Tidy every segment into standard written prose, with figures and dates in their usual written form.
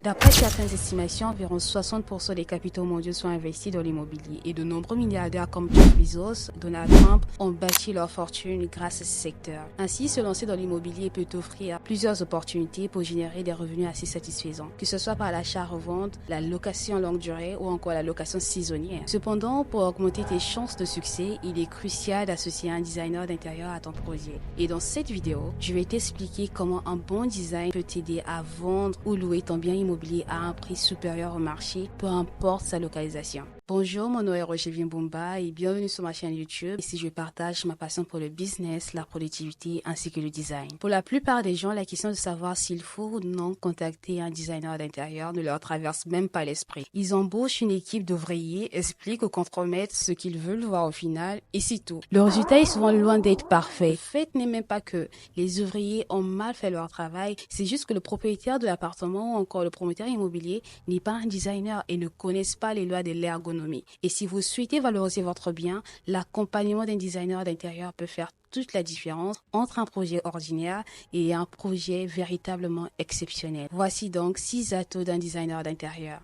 D'après certaines estimations, environ 60% des capitaux mondiaux sont investis dans l'immobilier et de nombreux milliardaires comme Jeff Bezos, Donald Trump ont bâti leur fortune grâce à ce secteur. Ainsi, se lancer dans l'immobilier peut offrir plusieurs opportunités pour générer des revenus assez satisfaisants, que ce soit par l'achat-revente, la location longue durée ou encore la location saisonnière. Cependant, pour augmenter tes chances de succès, il est crucial d'associer un designer d'intérieur à ton projet. Et dans cette vidéo, je vais t'expliquer comment un bon design peut t'aider à vendre ou louer ton bien immobilier à un prix supérieur au marché, peu importe sa localisation. Bonjour, mon nom est Roger Bumba et bienvenue sur ma chaîne YouTube. Ici, je partage ma passion pour le business, la productivité ainsi que le design. Pour la plupart des gens, la question de savoir s'il faut ou non contacter un designer d'intérieur ne leur traverse même pas l'esprit. Ils embauchent une équipe d'ouvriers, expliquent ou compromettent ce qu'ils veulent voir au final et c'est tout. Le résultat est souvent loin d'être parfait. Le fait n'est même pas que les ouvriers ont mal fait leur travail, c'est juste que le propriétaire de l'appartement ou encore le promoteur immobilier n'est pas un designer et ne connaissent pas les lois de l'ergonomie. Et si vous souhaitez valoriser votre bien, l'accompagnement d'un designer d'intérieur peut faire toute la différence entre un projet ordinaire et un projet véritablement exceptionnel. Voici donc 6 atouts d'un designer d'intérieur.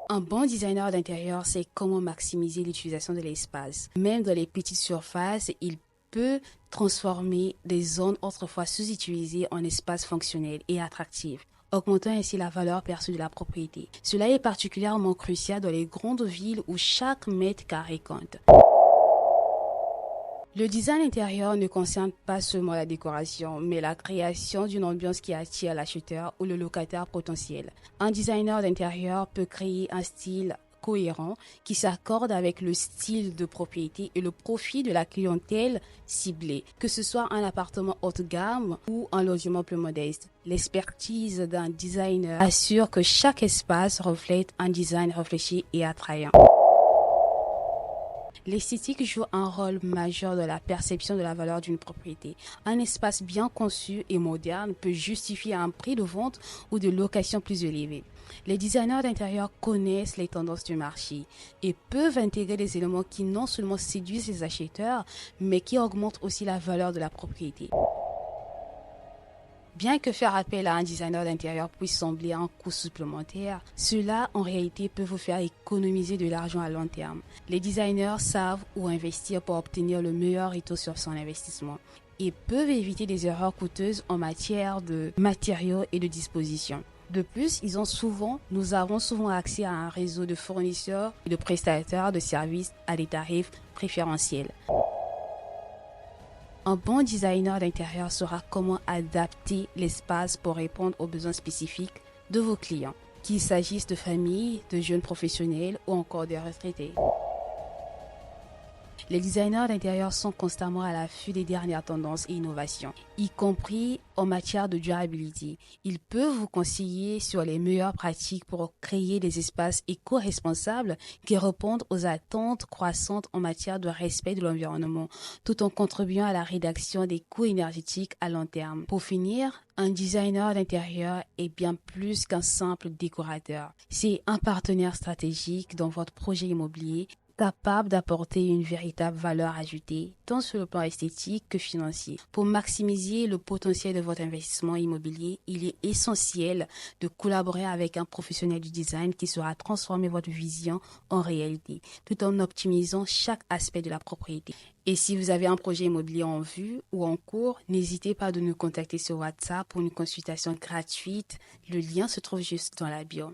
Un bon designer d'intérieur sait comment maximiser l'utilisation de l'espace. Même dans les petites surfaces, il peut transformer des zones autrefois sous-utilisées en espaces fonctionnels et attractifs, augmentant ainsi la valeur perçue de la propriété. Cela est particulièrement crucial dans les grandes villes où chaque mètre carré compte. Le design intérieur ne concerne pas seulement la décoration, mais la création d'une ambiance qui attire l'acheteur ou le locataire potentiel. Un designer d'intérieur peut créer un style cohérent qui s'accorde avec le style de propriété et le profil de la clientèle ciblée, que ce soit un appartement haut de gamme ou un logement plus modeste. L'expertise d'un designer assure que chaque espace reflète un design réfléchi et attrayant. L'esthétique joue un rôle majeur dans la perception de la valeur d'une propriété. Un espace bien conçu et moderne peut justifier un prix de vente ou de location plus élevé. Les designers d'intérieur connaissent les tendances du marché et peuvent intégrer des éléments qui non seulement séduisent les acheteurs, mais qui augmentent aussi la valeur de la propriété. Bien que faire appel à un designer d'intérieur puisse sembler un coût supplémentaire, cela en réalité peut vous faire économiser de l'argent à long terme. Les designers savent où investir pour obtenir le meilleur retour sur son investissement et peuvent éviter des erreurs coûteuses en matière de matériaux et de dispositions. De plus, nous avons souvent accès à un réseau de fournisseurs et de prestataires de services à des tarifs préférentiels. Un bon designer d'intérieur saura comment adapter l'espace pour répondre aux besoins spécifiques de vos clients, qu'il s'agisse de familles, de jeunes professionnels ou encore de retraités. Les designers d'intérieur sont constamment à l'affût des dernières tendances et innovations, y compris en matière de durabilité. Ils peuvent vous conseiller sur les meilleures pratiques pour créer des espaces éco-responsables qui répondent aux attentes croissantes en matière de respect de l'environnement, tout en contribuant à la réduction des coûts énergétiques à long terme. Pour finir, un designer d'intérieur est bien plus qu'un simple décorateur. C'est un partenaire stratégique dans votre projet immobilier, capable d'apporter une véritable valeur ajoutée, tant sur le plan esthétique que financier. Pour maximiser le potentiel de votre investissement immobilier, il est essentiel de collaborer avec un professionnel du design qui saura transformer votre vision en réalité, tout en optimisant chaque aspect de la propriété. Et si vous avez un projet immobilier en vue ou en cours, n'hésitez pas de nous contacter sur WhatsApp pour une consultation gratuite. Le lien se trouve juste dans la bio.